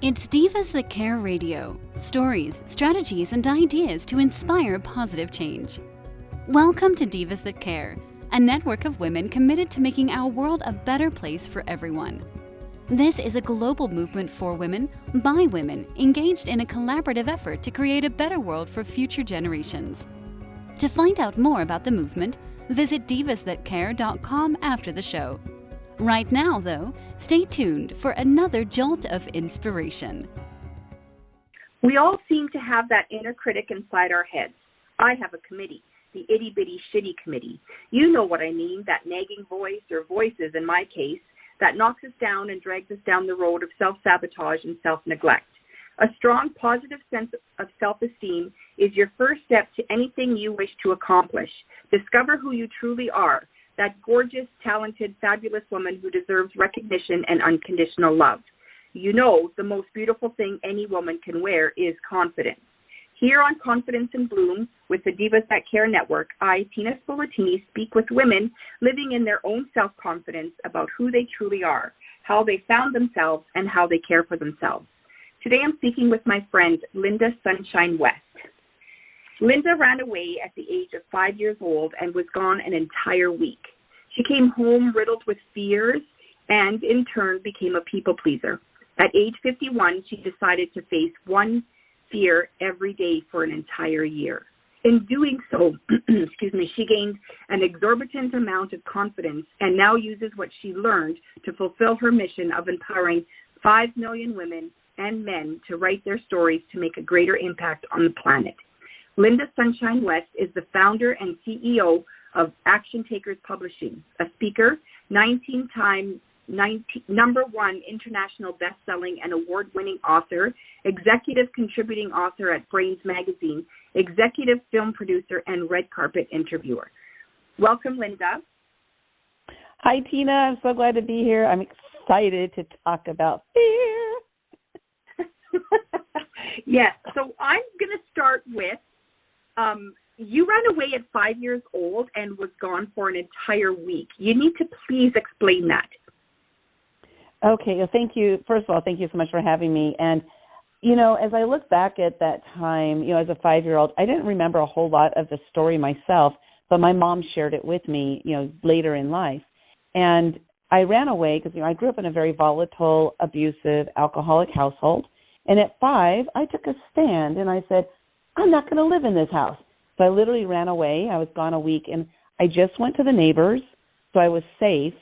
It's Divas That Care Radio. Stories, strategies, and ideas to inspire positive change. Welcome to Divas That Care, a network of women committed to making our world a better place for everyone. This is a global movement for women, by women, engaged in a collaborative effort to create a better world for future generations. To find out more about the movement, visit divasthatcare.com after the show. Right now, though, stay tuned for another jolt of inspiration. We all seem to have that inner critic inside our heads. I have a committee, the itty-bitty shitty committee. You know what I mean, that nagging voice, or voices in my case, that knocks us down and drags us down the road of self-sabotage and self-neglect. A strong, positive sense of self-esteem is your first step to anything you wish to accomplish. Discover who you truly are, that gorgeous, talented, fabulous woman who deserves recognition and unconditional love. You know, the most beautiful thing any woman can wear is confidence. Here on Confidence in Bloom with the Divas That Care Network, I, Tina Spolatini, speak with women living in their own self-confidence about who they truly are, how they found themselves, and how they care for themselves. Today I'm speaking with my friend, Linda Sunshine West. Linda ran away at the age of 5 years old and was gone an entire week. She came home riddled with fears and, in turn, became a people pleaser. At age 51, she decided to face one fear every day for an entire year. In doing so, she gained an exorbitant amount of confidence and now uses what she learned to fulfill her mission of empowering 5 million women and men to write their stories to make a greater impact on the planet. Linda Sunshine West is the founder and CEO of Action Takers Publishing, a speaker, 19-time number one international best-selling and award-winning author, executive contributing author at Brains Magazine, executive film producer, and red carpet interviewer. Welcome, Linda. Hi, Tina. I'm so glad to be here. I'm excited to talk about fear. Yes. So I'm going to start with, you ran away at 5 years old and was gone for an entire week. You need to please explain that. Okay. Well, thank you. First of all, thank you so much for having me. And, you know, as I look back at that time, you know, as a 5-year-old, I didn't remember a whole lot of the story myself, but my mom shared it with me, you know, later in life. And I ran away because, you know, I grew up in a very volatile, abusive, alcoholic household. And at 5, I took a stand and I said, I'm not going to live in this house. So I literally ran away. I was gone a week, and I just went to the neighbors, so I was safe.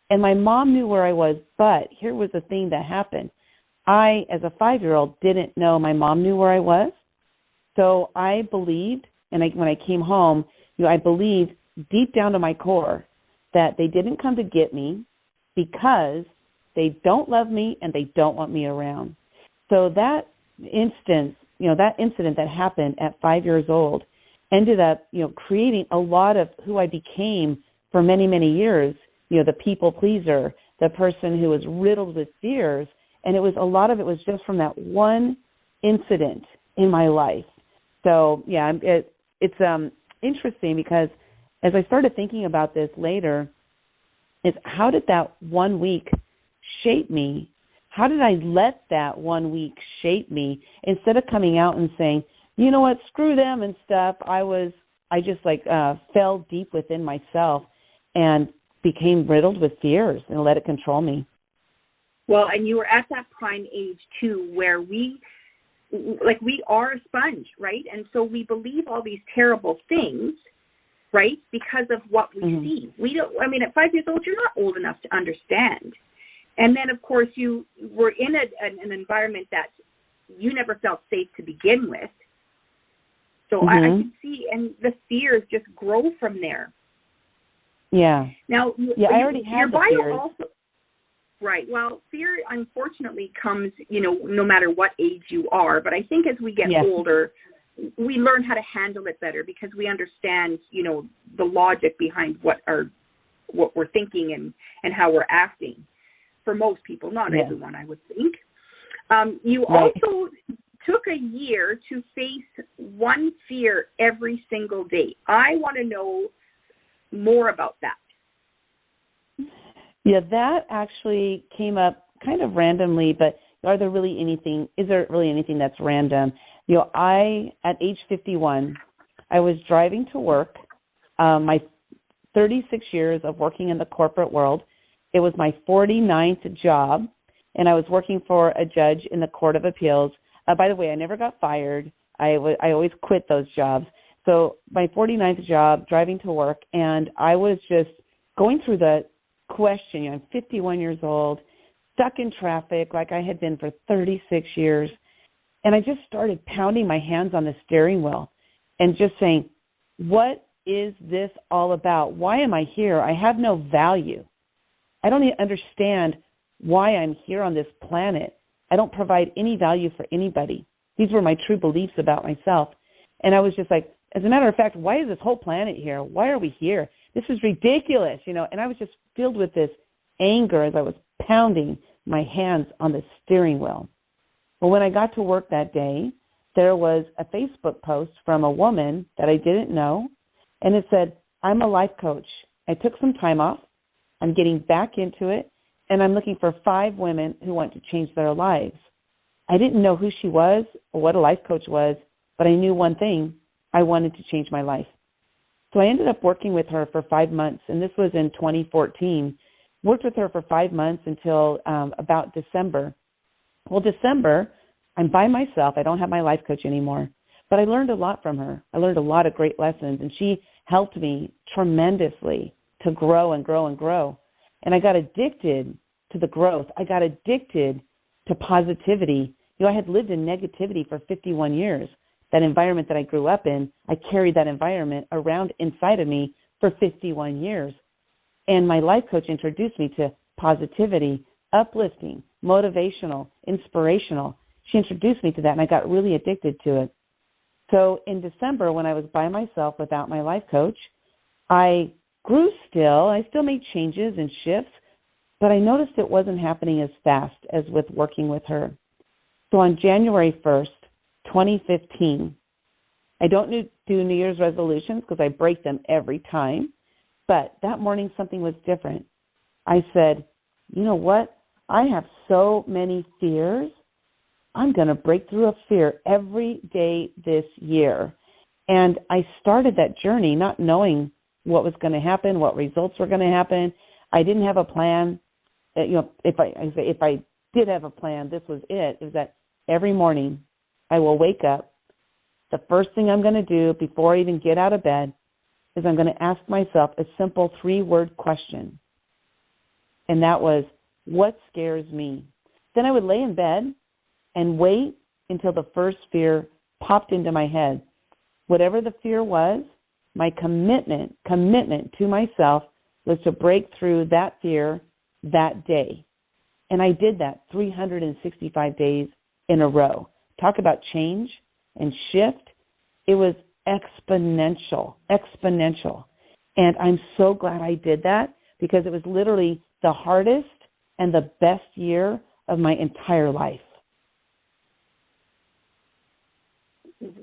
And my mom knew where I was, but here was the thing that happened. I, as a 5-year-old, didn't know my mom knew where I was. So I believed, and when I came home, you know, I believed deep down to my core that they didn't come to get me because they don't love me and they don't want me around. So that incident that happened at 5 years old ended up, you know, creating a lot of who I became for many, many years, you know, the people pleaser, the person who was riddled with fears. And it was a lot of it was just from that one incident in my life. So, yeah, it's interesting because as I started thinking about this later, is how did that 1 week shape me? How did I let that 1 week shape me instead of coming out and saying, you know what, screw them and stuff? I just fell deep within myself and became riddled with fears and let it control me. Well, and you were at that prime age too, where we are a sponge, right? And so we believe all these terrible things, right? Because of what we see. At 5 years old, you're not old enough to understand. And then, of course, you were in an environment that you never felt safe to begin with. So I can see, and the fears just grow from there. Yeah. Now, I already had the fears. Also, right. Well, fear, unfortunately, comes, you know, no matter what age you are. But I think as we get older, we learn how to handle it better because we understand, you know, the logic behind what we're thinking and how we're acting. For most people, not everyone, I would think. You also took a year to face one fear every single day. I want to know more about that. Yeah, that actually came up kind of randomly, but is there really anything that's random? At age 51, I was driving to work, my 36 years of working in the corporate world. It was my 49th job, and I was working for a judge in the Court of Appeals. By the way, I never got fired. I always quit those jobs. So my 49th job, driving to work, and I was just going through the question. I'm 51 years old, stuck in traffic like I had been for 36 years. And I just started pounding my hands on the steering wheel and just saying, what is this all about? Why am I here? I have no value. I don't even understand why I'm here on this planet. I don't provide any value for anybody. These were my true beliefs about myself. And I was just like, as a matter of fact, why is this whole planet here? Why are we here? This is ridiculous, And I was just filled with this anger as I was pounding my hands on the steering wheel. Well, when I got to work that day, there was a Facebook post from a woman that I didn't know, and it said, I'm a life coach. I took some time off. I'm getting back into it, and I'm looking for 5 women who want to change their lives. I didn't know who she was or what a life coach was, but I knew one thing. I wanted to change my life. So I ended up working with her for 5 months, and this was in 2014. Worked with her for 5 months until about December. Well, December, I'm by myself. I don't have my life coach anymore, but I learned a lot from her. I learned a lot of great lessons, and she helped me tremendously to grow and grow and grow. And I got addicted to the growth. I got addicted to positivity. I had lived in negativity for 51 years. That environment that I grew up in, I carried that environment around inside of me for 51 years. And my life coach introduced me to positivity, uplifting, motivational, inspirational. She introduced me to that, and I got really addicted to it. So in December, when I was by myself without my life coach, I grew still. I still made changes and shifts, but I noticed it wasn't happening as fast as with working with her. So on January 1st, 2015, I don't do New Year's resolutions because I break them every time, but that morning something was different. I said, you know what? I have so many fears. I'm going to break through a fear every day this year. And I started that journey not knowing what was going to happen, what results were going to happen. I didn't have a plan. If I did have a plan, this was it. It was that every morning I will wake up. The first thing I'm going to do before I even get out of bed is I'm going to ask myself a simple 3-word question. And that was, what scares me? Then I would lay in bed and wait until the first fear popped into my head. Whatever the fear was, my commitment to myself was to break through that fear that day. And I did that 365 days in a row. Talk about change and shift. It was exponential. And I'm so glad I did that because it was literally the hardest and the best year of my entire life.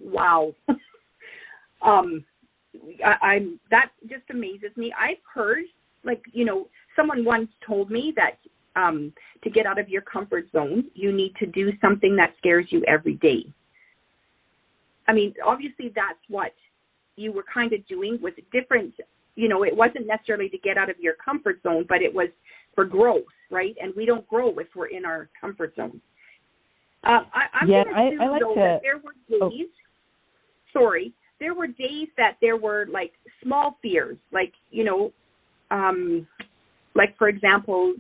Wow. That just amazes me. I've heard, someone once told me that to get out of your comfort zone, you need to do something that scares you every day. I mean, obviously that's what you were kind of doing with different, it wasn't necessarily to get out of your comfort zone, but it was for growth, right? And we don't grow if we're in our comfort zone. I'm going to assume, though, that there were days, there were days that there were, small fears, for example,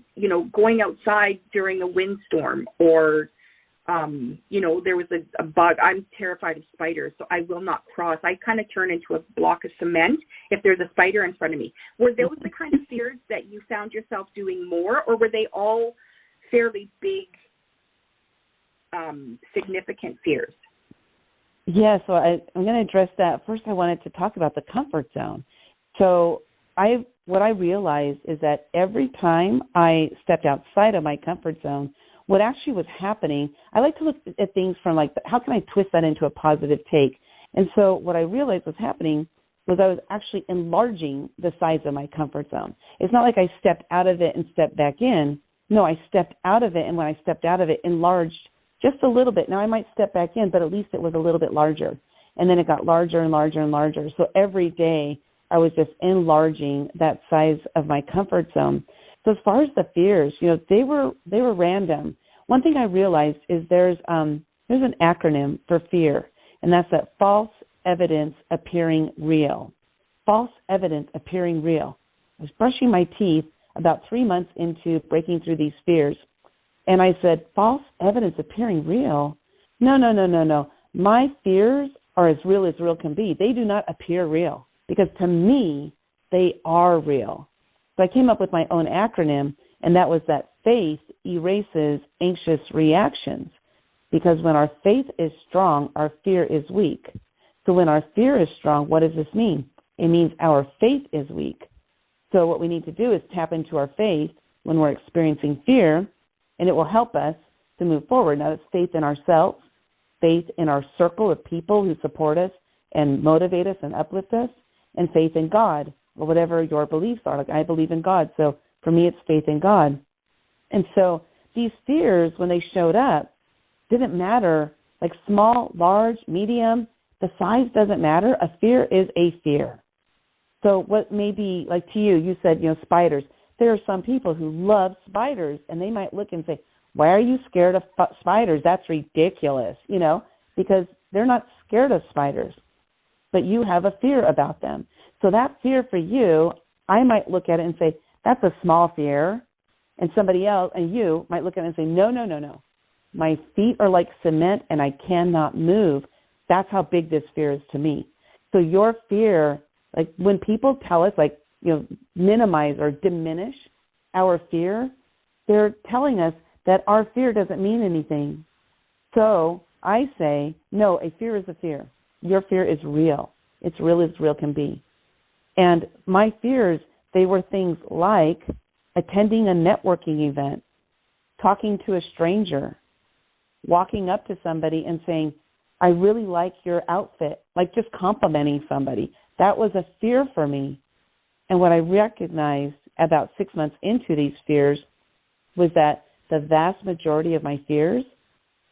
going outside during a windstorm or, there was a bug. I'm terrified of spiders, so I will not cross. I kind of turn into a block of cement if there's a spider in front of me. Were those the kind of fears that you found yourself doing more, or were they all fairly big, significant fears? Yeah, so I'm going to address that. First, I wanted to talk about the comfort zone. So what I realized is that every time I stepped outside of my comfort zone, what actually was happening, I like to look at things from how can I twist that into a positive take? And so what I realized was happening was I was actually enlarging the size of my comfort zone. It's not like I stepped out of it and stepped back in. No, I stepped out of it, and when I stepped out of it, enlarged just a little bit. Now I might step back in, but at least it was a little bit larger. And then it got larger and larger and larger. So every day I was just enlarging that size of my comfort zone. So as far as the fears, they were random. One thing I realized is there's an acronym for fear, and that's that false evidence appearing real. False evidence appearing real. I was brushing my teeth about 3 months into breaking through these fears, and I said, false evidence appearing real? No. My fears are as real can be. They do not appear real, because to me, they are real. So I came up with my own acronym, and that was that faith erases anxious reactions. Because when our faith is strong, our fear is weak. So when our fear is strong, what does this mean? It means our faith is weak. So what we need to do is tap into our faith when we're experiencing fear, and it will help us to move forward. Now, it's faith in ourselves, faith in our circle of people who support us and motivate us and uplift us, and faith in God, or whatever your beliefs are. Like, I believe in God, so for me it's faith in God. And so these fears, when they showed up, didn't matter, like small, large, medium, the size doesn't matter. A fear is a fear. So what may be, like to you, you said, spiders. There are some people who love spiders, and they might look and say, why are you scared of spiders? That's ridiculous, because they're not scared of spiders, but you have a fear about them. So that fear for you, I might look at it and say, that's a small fear, and somebody else, and you might look at it and say, no. My feet are like cement, and I cannot move. That's how big this fear is to me. So your fear, like when people tell us, like, minimize or diminish our fear, they're telling us that our fear doesn't mean anything. So I say, no, a fear is a fear. Your fear is real. It's real as real can be. And my fears, they were things like attending a networking event, talking to a stranger, walking up to somebody and saying, I really like your outfit, like just complimenting somebody. That was a fear for me. And what I recognized about 6 months into these fears was that the vast majority of my fears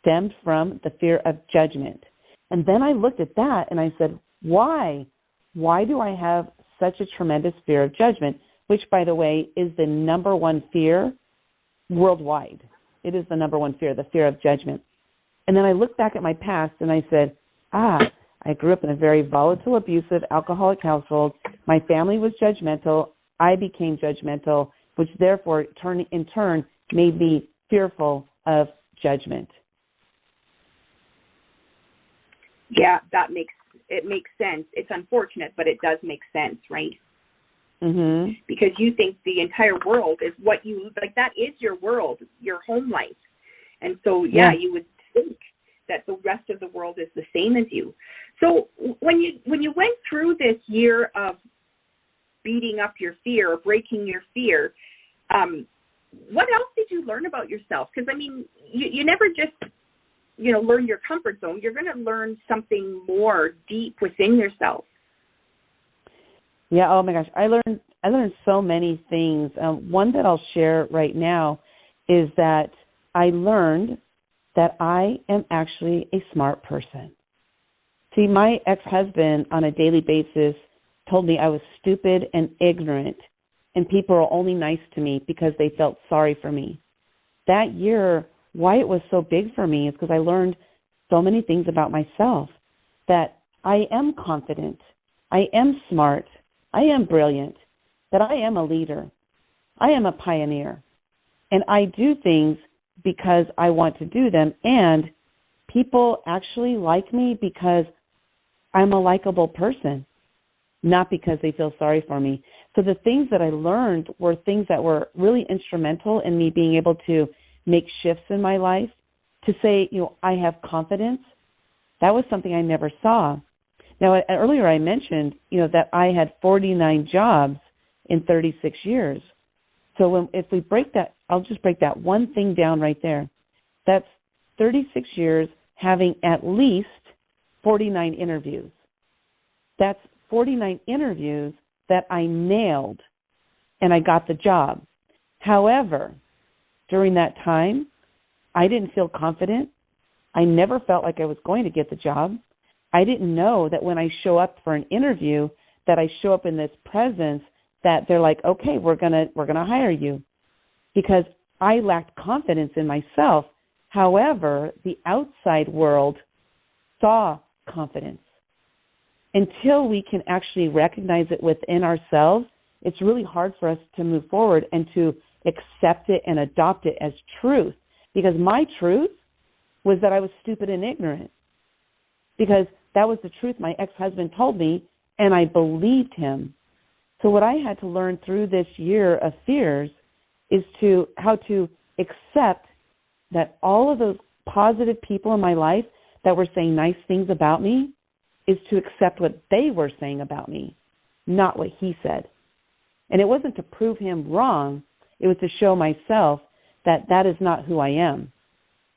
stemmed from the fear of judgment. And then I looked at that and I said, why? Why do I have such a tremendous fear of judgment, which, by the way, is the number one fear worldwide. It is the number one fear, the fear of judgment. And then I looked back at my past and I said, I grew up in a very volatile, abusive, alcoholic household. My family was judgmental. I became judgmental, which therefore in turn made me fearful of judgment. Yeah, it makes sense. It's unfortunate, but it does make sense, right? Mm-hmm. Because you think the entire world is what you like. That is your world, your home life, and so you would think that the rest of the world is the same as you. So when you went through this year of beating up your fear or breaking your fear, what else did you learn about yourself? Because I mean, you never just learn your comfort zone. You're going to learn something more deep within yourself. Yeah. Oh my gosh, I learned so many things. One that I'll share right now is that I learned that I am actually a smart person. See, my ex-husband on a daily basis told me I was stupid and ignorant, and people were only nice to me because they felt sorry for me. That year, why it was so big for me is because I learned so many things about myself, that I am confident, I am smart, I am brilliant, that I am a leader, I am a pioneer, and I do things because I want to do them, and people actually like me because I'm a likable person, not because they feel sorry for me. So the things that I learned were things that were really instrumental in me being able to make shifts in my life, to say, I have confidence. That was something I never saw. Now, earlier I mentioned, that I had 49 jobs in 36 years. So if we break that, I'll just break that one thing down right there. That's 36 years having at least 49 interviews. That's 49 interviews that I nailed, and I got the job. However, during that time, I didn't feel confident. I never felt like I was going to get the job. I didn't know that when I show up for an interview, that I show up in this presence, that they're like, okay, we're gonna hire you, because I lacked confidence in myself. However, the outside world saw confidence. Until we can actually recognize it within ourselves, it's really hard for us to move forward and to accept it and adopt it as truth. Because my truth was that I was stupid and ignorant. Because that was the truth my ex-husband told me, and I believed him. So what I had to learn through this year of fears is how to accept that all of those positive people in my life that were saying nice things about me is to accept what they were saying about me, not what he said. And it wasn't to prove him wrong. It was to show myself that that is not who I am.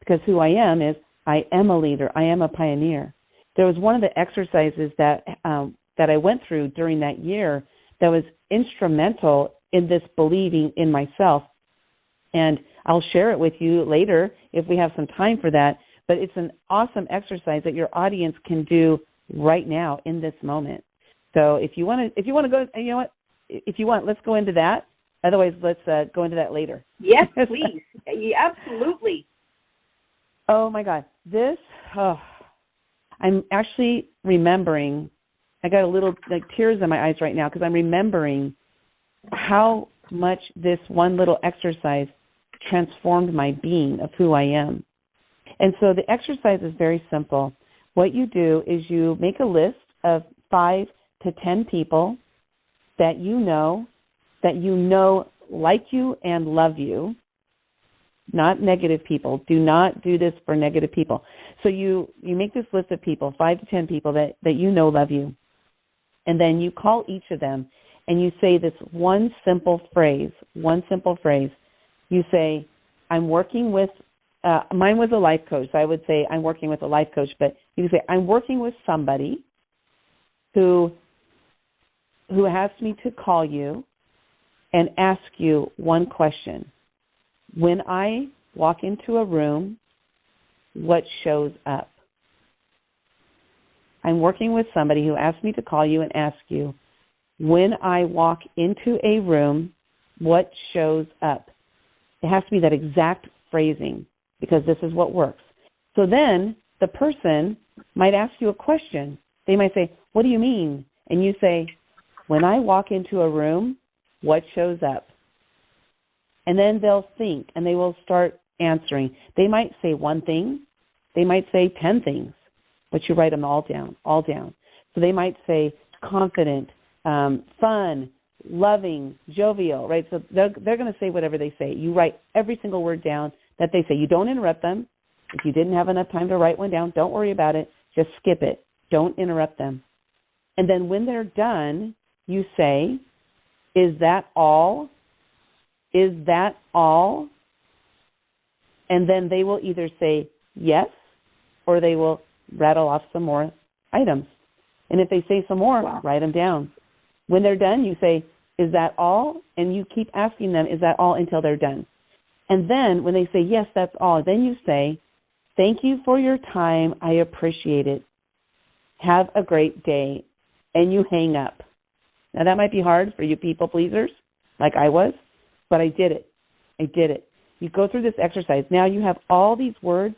Because who I am is I am a leader. I am a pioneer. There was one of the exercises that I went through during that year that was instrumental in this believing in myself. And I'll share it with you later if we have some time for that. But it's an awesome exercise that your audience can do right now in this moment. So if you want to go, you know what? If you want, let's go into that. Otherwise, let's go into that later. Yes, please. Yeah, absolutely. Oh my God, I'm actually remembering. I got a little tears in my eyes right now because I'm remembering how much this one little exercise transformed my being of who I am. And so the exercise is very simple. What you do is you make a list of 5 to 10 people that you know like you and love you, not negative people. Do not do this for negative people. So you make this list of people, 5 to 10 people that you know love you. And then you call each of them and you say this one simple phrase. You say, I'm working with, mine was a life coach. So I would say I'm working with a life coach, but you can say, I'm working with somebody who asked me to call you and ask you one question. When I walk into a room, what shows up? I'm working with somebody who asked me to call you and ask you, when I walk into a room, what shows up? It has to be that exact phrasing because this is what works. So then the person might ask you a question. They might say, what do you mean? And you say, when I walk into a room, what shows up? And then they'll think and they will start answering. They might say one thing. They might say 10 things, but you write them all down. So they might say confident, fun, loving, jovial, right? So they're going to say whatever they say. You write every single word down that they say. You don't interrupt them. If you didn't have enough time to write one down, don't worry about it. Just skip it. Don't interrupt them. And then when they're done, you say, is that all? Is that all? And then they will either say yes or they will rattle off some more items. And if they say some more, write them down. When they're done, you say, is that all? And you keep asking them, is that all, until they're done. And then when they say, yes, that's all, then you say, thank you for your time. I appreciate it. Have a great day. And you hang up. Now, that might be hard for you people pleasers, like I was, but I did it. You go through this exercise. Now you have all these words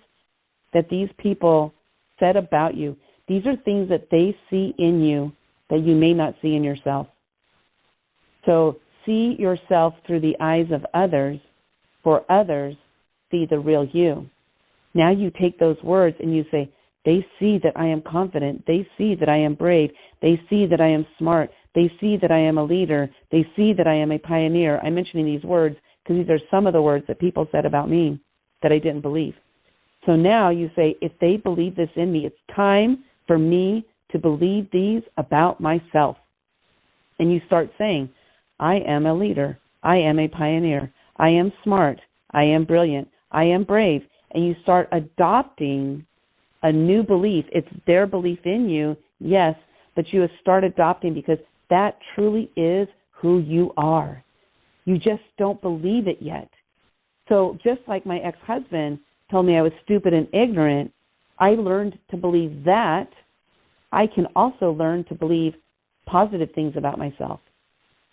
that these people said about you. These are things that they see in you that you may not see in yourself. So see yourself through the eyes of others, for others see the real you. Now you take those words and you say, they see that I am confident. They see that I am brave. They see that I am smart. They see that I am a leader. They see that I am a pioneer. I'm mentioning these words because these are some of the words that people said about me that I didn't believe. So now you say, if they believe this in me, it's time for me to believe these about myself. And you start saying, I am a leader. I am a pioneer. I am smart. I am brilliant. I am brave. And you start adopting a new belief. It's their belief in you, yes, but you start adopting because that truly is who you are. You just don't believe it yet. So just like my ex-husband told me I was stupid and ignorant, I learned to believe that. I can also learn to believe positive things about myself.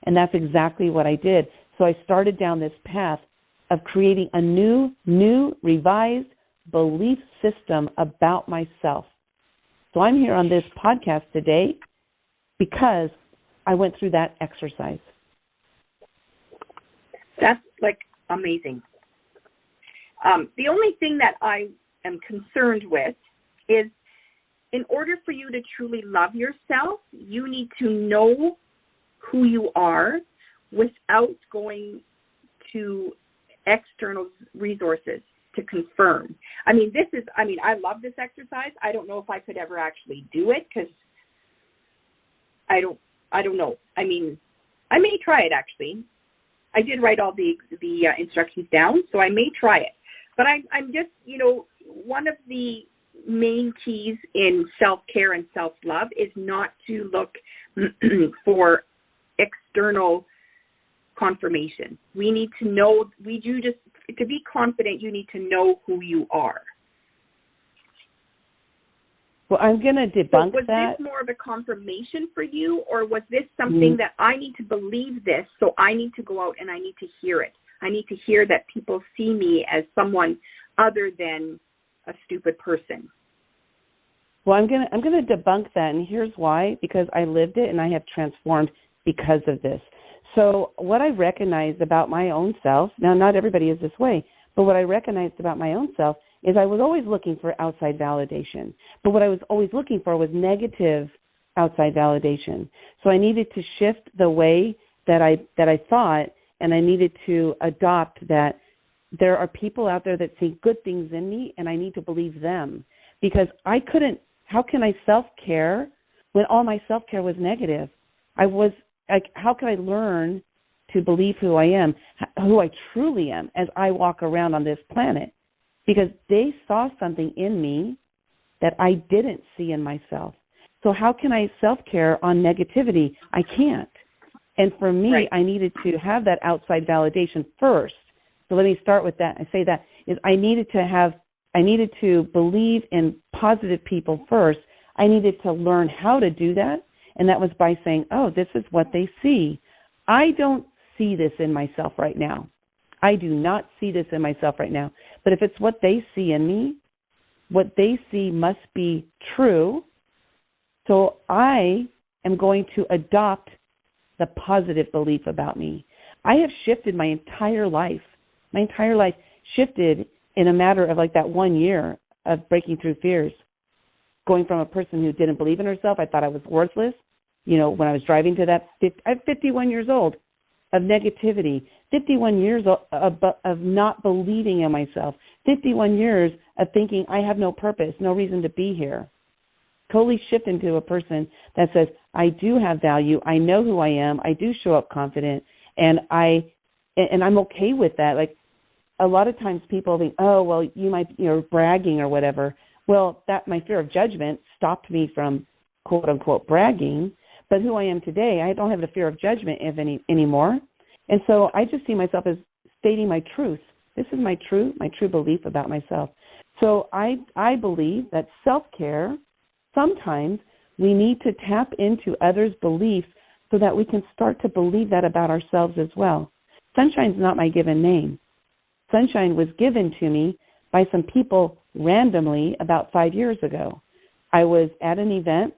And that's exactly what I did. So I started down this path of creating a new, revised belief system about myself. So I'm here on this podcast today because I went through that exercise. That's like amazing. The only thing that I am concerned with is, in order for you to truly love yourself, you need to know who you are without going to external resources to confirm. I love this exercise. I don't know if I could ever actually do it because I don't know. I may try it actually. I did write all the instructions down, so I may try it. But I'm just, one of the main keys in self-care and self-love is not to look for external confirmation. We need to know, to be confident, you need to know who you are. Well, I'm going to debunk was that. Was this more of a confirmation for you, or was this something that I need to believe this, so I need to go out and I need to hear it? I need to hear that people see me as someone other than a stupid person. Well, I'm going to debunk that, and here's why. Because I lived it and I have transformed because of this. So what I recognized about my own self, now not everybody is this way, but what I recognized about my own self is I was always looking for outside validation. But what I was always looking for was negative outside validation. So I needed to shift the way that I thought, and I needed to adopt that there are people out there that see good things in me, and I need to believe them. Because how can I self-care when all my self-care was negative? How can I learn to believe who I am, who I truly am as I walk around on this planet? Because they saw something in me that I didn't see in myself. So how can I self-care on negativity? I can't. And for me, right. I needed to have that outside validation first. So let me start with that. I say that is I needed to believe in positive people first. I needed to learn how to do that. And that was by saying, oh, this is what they see. I don't see this in myself right now. I do not see this in myself right now. But if it's what they see in me, what they see must be true. So I am going to adopt the positive belief about me. I have shifted my entire life. My entire life shifted in a matter of like that 1 year of breaking through fears. Going from a person who didn't believe in herself, I thought I was worthless. When I was driving to that, I'm 51 years old, of negativity, 51 years of not believing in myself, 51 years of thinking I have no purpose, no reason to be here. Totally shift into a person that says, I do have value, I know who I am, I do show up confident, and I'm okay with that. Like, a lot of times people think, oh, well, you're bragging or whatever. Well, that my fear of judgment stopped me from quote unquote bragging. But who I am today, I don't have the fear of judgment anymore. And so I just see myself as stating my truth. This is my true belief about myself. So I believe that self-care, sometimes we need to tap into others' beliefs so that we can start to believe that about ourselves as well. Sunshine's not my given name. Sunshine was given to me by some people randomly about 5 years ago. I was at an event.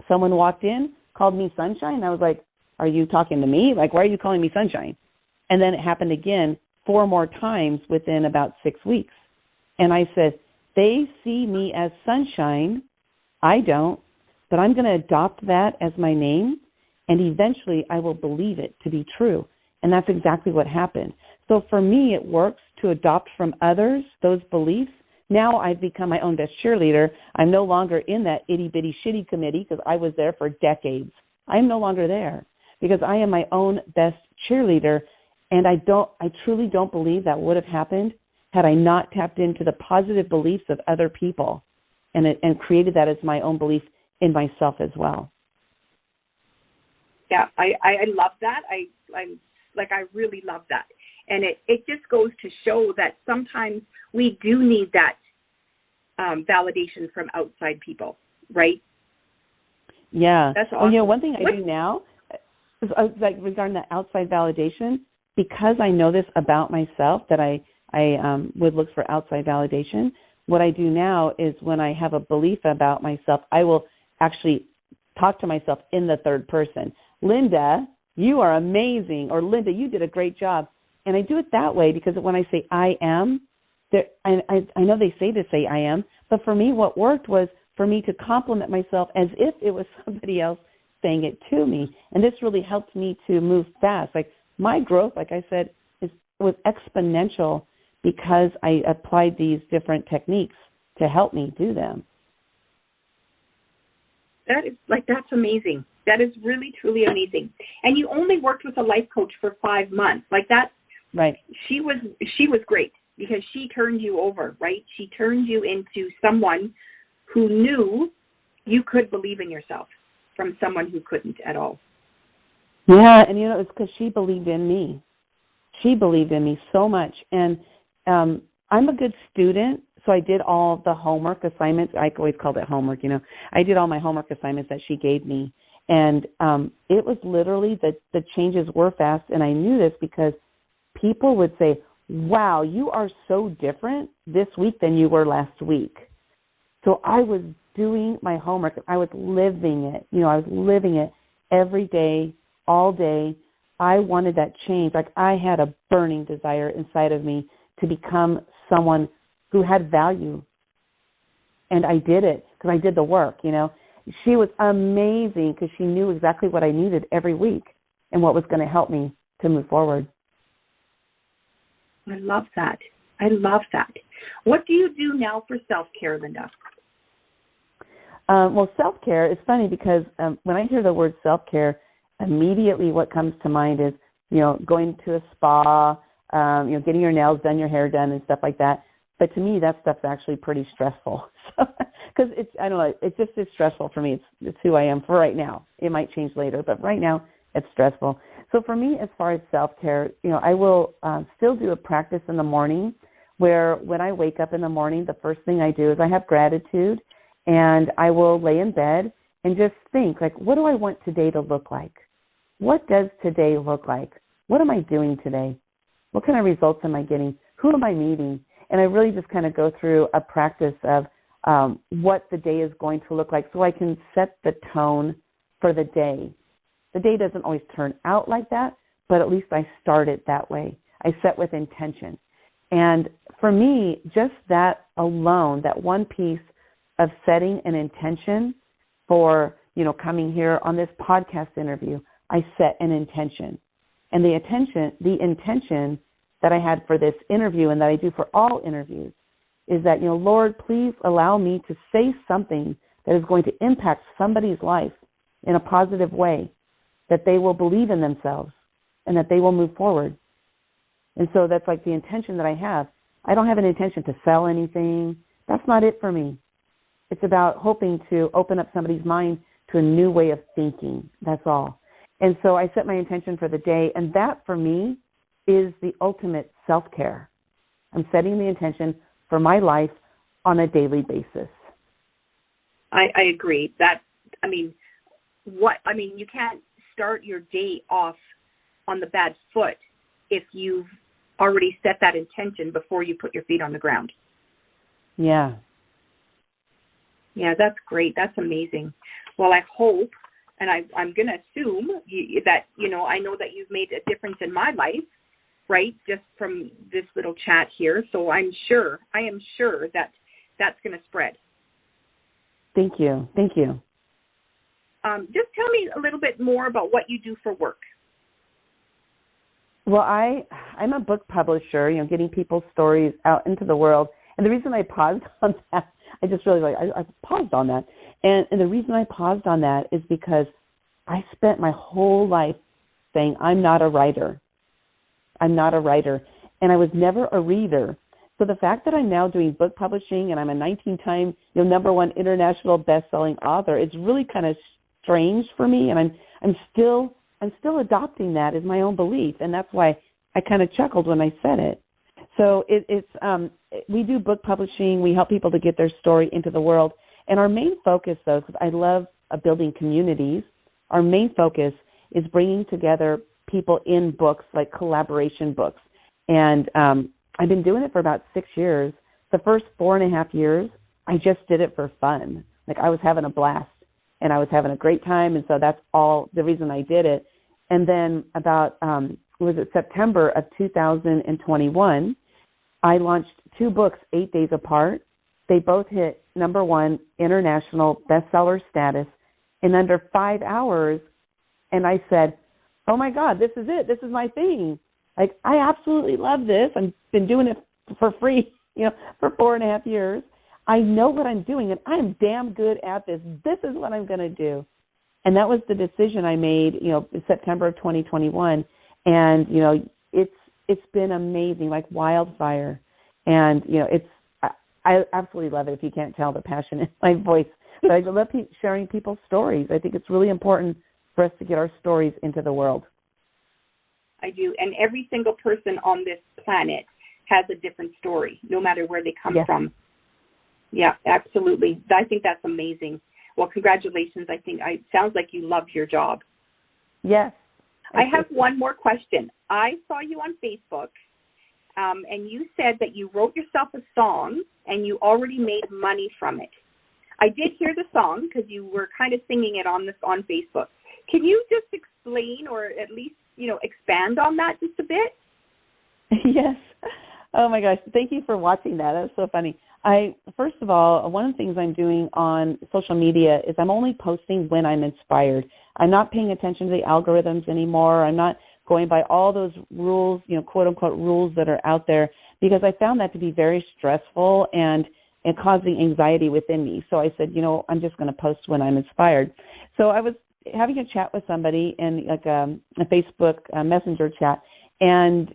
Someone walked in, called me Sunshine. And I was like, are you talking to me? Like, why are you calling me Sunshine? And then it happened again 4 more times within about 6 weeks. And I said, they see me as Sunshine. I don't, but I'm going to adopt that as my name, and eventually I will believe it to be true. And that's exactly what happened. So for me, it works to adopt from others those beliefs. Now I've become my own best cheerleader. I'm no longer in that itty-bitty shitty committee because I was there for decades. I'm no longer there because I am my own best cheerleader, and I truly don't believe that would have happened had I not tapped into the positive beliefs of other people and created that as my own belief in myself as well. Yeah, I love that. I really love that. And it just goes to show that sometimes we do need that validation from outside people, right? Yeah. That's awesome. One thing I do now, is, like regarding the outside validation, because I know this about myself that I would look for outside validation, what I do now is when I have a belief about myself, I will actually talk to myself in the third person. Linda, you are amazing, or Linda, you did a great job. And I do it that way because when I say I am, I know they say to say I am, but for me what worked was for me to compliment myself as if it was somebody else saying it to me. And this really helped me to move fast. Like my growth, like I said, was exponential because I applied these different techniques to help me do them. That's amazing. That is really, truly amazing. And you only worked with a life coach for 5 months. Like that, right? She was great because she turned you over, right? She turned you into someone who knew you could believe in yourself from someone who couldn't at all. Yeah, and it's because she believed in me. She believed in me so much. And I'm a good student, so I did all the homework assignments. I always called it homework, I did all my homework assignments that she gave me. And it was literally the changes were fast. And I knew this because people would say, wow, you are so different this week than you were last week. So I was doing my homework. I was living it. I was living it every day, all day. I wanted that change. Like I had a burning desire inside of me to become someone who had value. And I did it because I did the work, She was amazing because she knew exactly what I needed every week and what was going to help me to move forward. I love that. What do you do now for self-care, Linda? Well, self-care is funny because when I hear the word self-care, immediately what comes to mind is, going to a spa, getting your nails done, your hair done, and stuff like that. But to me, that stuff's actually pretty stressful. Because it's just as stressful for me. It's who I am for right now. It might change later, but right now it's stressful. So for me, as far as self-care, I will still do a practice in the morning where when I wake up in the morning, the first thing I do is I have gratitude, and I will lay in bed and just think, like, what do I want today to look like? What does today look like? What am I doing today? What kind of results am I getting? Who am I meeting? And I really just kind of go through a practice of what the day is going to look like so I can set the tone for the day. The day doesn't always turn out like that, but at least I start it that way. I set with intention. And for me, just that alone, that one piece of setting an intention for, coming here on this podcast interview, I set an intention. And the intention that I had for this interview and that I do for all interviews is that, Lord, please allow me to say something that is going to impact somebody's life in a positive way, that they will believe in themselves and that they will move forward. And so that's like the intention that I have. I don't have an intention to sell anything. That's not it for me. It's about hoping to open up somebody's mind to a new way of thinking. That's all. And so I set my intention for the day, and that for me is the ultimate self-care. I'm setting the intention for my life on a daily basis. I agree. You can't start your day off on the bad foot if you've already set that intention before you put your feet on the ground. Yeah. Yeah, that's great. That's amazing. Well, I hope, and I'm going to assume that, I know that you've made a difference in my life, right, just from this little chat here. So I am sure that that's going to spread. Thank you. Just tell me a little bit more about what you do for work. Well, I'm a book publisher, getting people's stories out into the world. And the reason I paused on that, I paused on that. And the reason I paused on that is because I spent my whole life saying, I'm not a writer. And I was never a reader. So the fact that I'm now doing book publishing and I'm a 19-time #1 international best-selling author, it's really kind of strange for me. And I'm still adopting that as my own belief. And that's why I kind of chuckled when I said it. So we do book publishing. We help people to get their story into the world. And our main focus, though, because I love building communities, our main focus is bringing together people in books, like collaboration books. And I've been doing it for about 6 years. The first 4.5 years, I just did it for fun. Like, I was having a blast, and I was having a great time, and so that's all the reason I did it. And then about, September of 2021, I launched 2 books 8 days apart. They both hit #1 international bestseller status in under 5 hours. And I said, oh, my God, this is it. This is my thing. Like, I absolutely love this. I've been doing it for free, for 4.5 years. I know what I'm doing, and I'm damn good at this. This is what I'm going to do. And that was the decision I made, in September of 2021. And, it's been amazing, like wildfire. And, I absolutely love it, if you can't tell the passion in my voice. But I love sharing people's stories. I think it's really important for us to get our stories into the world. I do. And every single person on this planet has a different story, no matter where they come from. Yeah, absolutely. I think that's amazing. Well, congratulations. It sounds like you love your job. Yes. I have one more question. I saw you on Facebook, and you said that you wrote yourself a song and you already made money from it. I did hear the song because you were kind of singing it on Facebook. Can you just explain, or at least, expand on that just a bit? Yes. Oh, my gosh. Thank you for watching that. That was so funny. First of all, one of the things I'm doing on social media is I'm only posting when I'm inspired. I'm not paying attention to the algorithms anymore. I'm not going by all those rules, quote unquote rules that are out there, because I found that to be very stressful and causing anxiety within me. So I said, I'm just going to post when I'm inspired. So I was having a chat with somebody in like a Facebook messenger chat, and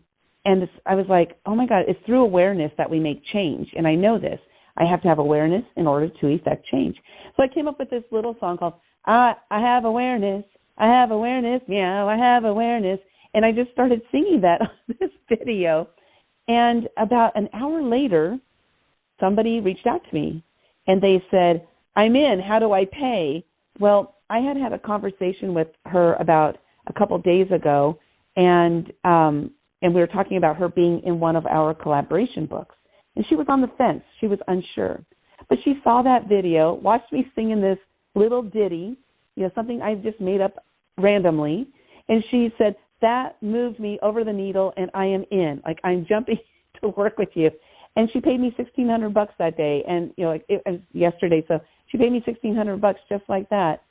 I was like, oh, my God, it's through awareness that we make change. And I know this. I have to have awareness in order to effect change. So I came up with this little song called I Have Awareness. I have awareness. Meow, I have awareness. And I just started singing that on this video. And about an hour later, somebody reached out to me. And they said, I'm in. How do I pay? Well, I had a conversation with her about a couple days ago. And we were talking about her being in one of our collaboration books. And she was on the fence. She was unsure. But she saw that video, watched me singing this little ditty, something I just made up randomly. And she said, that moved me over the needle, and I am in. Like, I'm jumping to work with you. And she paid me $1,600 that day. And, it was yesterday. So she paid me $1,600 just like that.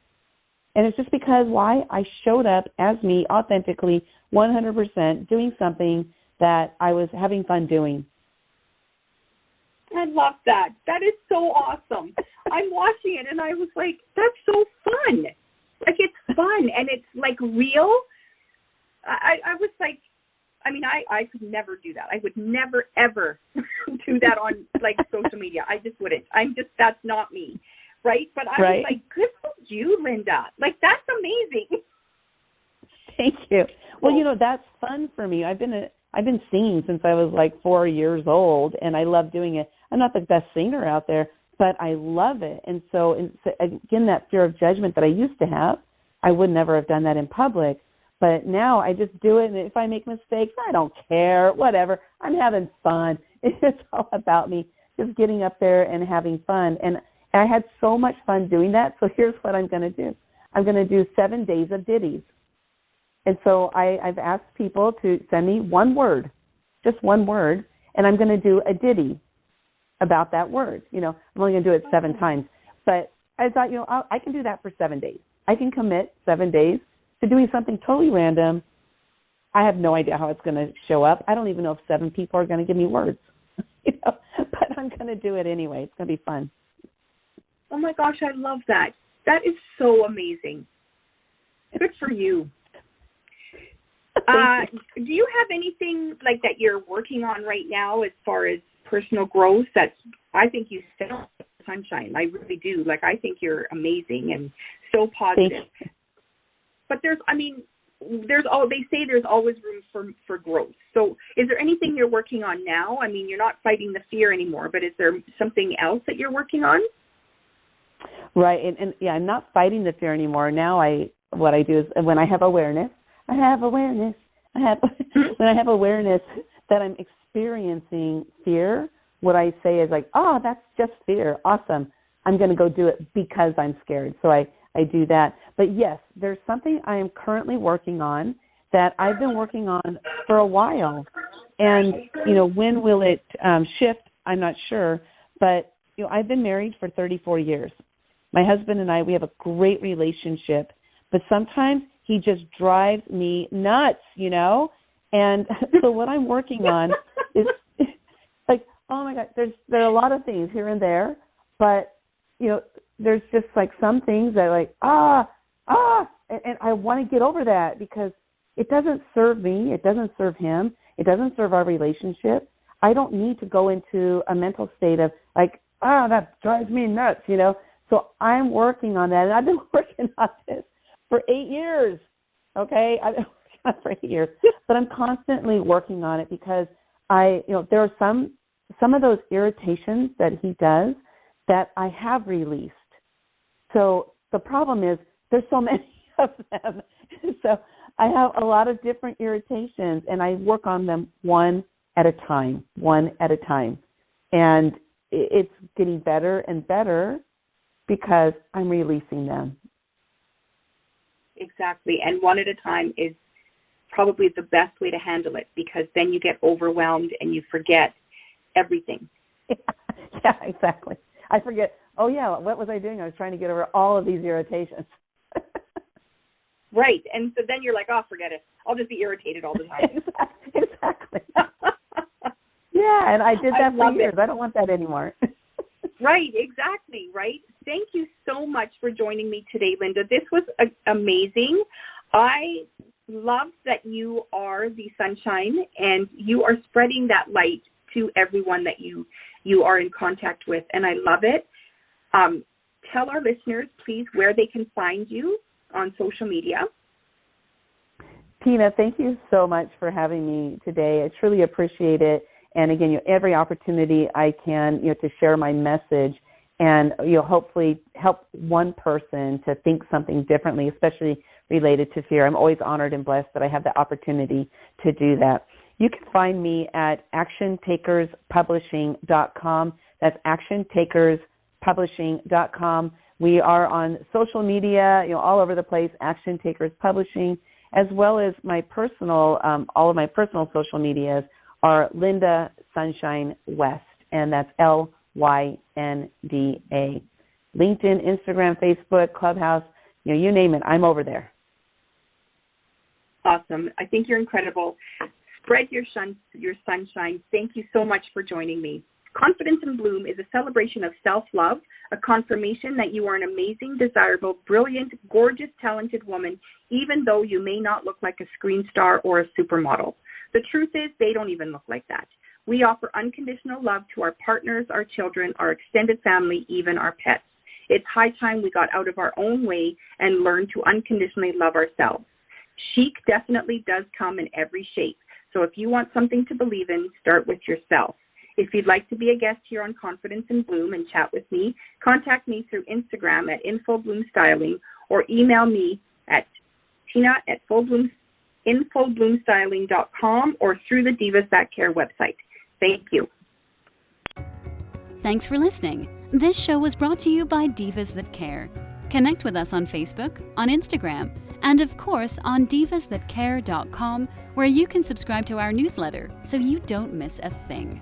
And it's just because why? I showed up as me, authentically, 100%, doing something that I was having fun doing. I love that. That is so awesome. I'm watching it, and I was like, that's so fun. Like, it's fun, and it's, like, real. I was like, I could never do that. I would never, ever do that on, like, social media. I just wouldn't. That's not me. Right? But I was like, good for you, Linda. Like, that's amazing. Thank you. Well, that's fun for me. I've been singing since I was like 4 years old, and I love doing it. I'm not the best singer out there, but I love it. And so, again, that fear of judgment that I used to have, I would never have done that in public. But now I just do it, and if I make mistakes, I don't care. Whatever. I'm having fun. It's all about me, just getting up there and having fun. And I had so much fun doing that, so here's what I'm going to do. I'm going to do 7 days of ditties. And so I've asked people to send me one word, just one word, and I'm going to do a ditty about that word. I'm only going to do it 7 times. But I thought, I can do that for 7 days. I can commit 7 days to doing something totally random. I have no idea how it's going to show up. I don't even know if 7 people are going to give me words, but I'm going to do it anyway. It's going to be fun. Oh, my gosh, I love that. That is so amazing. Good for you. Do you have anything like that you're working on right now as far as personal growth? I think you sound like sunshine. I really do. Like, I think you're amazing and so positive. But they say there's always room for growth. So is there anything you're working on now? I mean, you're not fighting the fear anymore, but is there something else that you're working on? Right. And yeah, I'm not fighting the fear anymore. Now what I do is when I have awareness when I have awareness that I'm experiencing fear, what I say is like, oh, that's just fear. Awesome. I'm going to go do it because I'm scared. So I do that. But yes, there's something I am currently working on that I've been working on for a while. And, when will it shift? I'm not sure. But, I've been married for 34 years. My husband and I, we have a great relationship. But sometimes he just drives me nuts, And so what I'm working on is like, oh, my God, there are a lot of things here and there. But, there's just like some things that like, and I want to get over that because it doesn't serve me. It doesn't serve him. It doesn't serve our relationship. I don't need to go into a mental state of like, that drives me nuts, So I'm working on that. And I've been working on this for 8 years. Okay. I've been working on it for 8 years, but I'm constantly working on it because there are some of those irritations that he does that I have released. So the problem is there's so many of them. So I have a lot of different irritations, and I work on them one at a time. And it's getting better and better because I'm releasing them. Exactly. And one at a time is probably the best way to handle it because then you get overwhelmed and you forget everything. Yeah, exactly. I forget, oh, yeah, what was I doing? I was trying to get over all of these irritations. Right. And so then you're like, oh, forget it. I'll just be irritated all the time. Exactly. Yeah, and I did that for years. I don't want that anymore. Right, exactly, right? Thank you so much for joining me today, Linda. This was amazing. I love that you are the sunshine and you are spreading that light to everyone that you are in contact with, and I love it. Tell our listeners, please, where they can find you on social media. Tina, thank you so much for having me today. I truly appreciate it. And again, every opportunity I can, to share my message and, hopefully help one person to think something differently, especially related to fear. I'm always honored and blessed that I have the opportunity to do that. You can find me at actiontakerspublishing.com. That's actiontakerspublishing.com. We are on social media, all over the place, Action Takers Publishing, as well as my personal, all of my personal social medias are Linda Sunshine West, and that's LYNDA. LinkedIn, Instagram, Facebook, Clubhouse, you name it, I'm over there. Awesome. I think you're incredible. Spread your sunshine. Thank you so much for joining me. Confidence in Bloom is a celebration of self-love, a confirmation that you are an amazing, desirable, brilliant, gorgeous, talented woman, even though you may not look like a screen star or a supermodel. The truth is, they don't even look like that. We offer unconditional love to our partners, our children, our extended family, even our pets. It's high time we got out of our own way and learned to unconditionally love ourselves. Chic definitely does come in every shape. So if you want something to believe in, start with yourself. If you'd like to be a guest here on Confidence in Bloom and chat with me, contact me through Instagram at infobloomstyling or email me at tina@infobloomstyling.com or through the Divas That Care website. Thank you. Thanks for listening. This show was brought to you by Divas That Care. Connect with us on Facebook, on Instagram, and of course on divasthatcare.com, where you can subscribe to our newsletter so you don't miss a thing.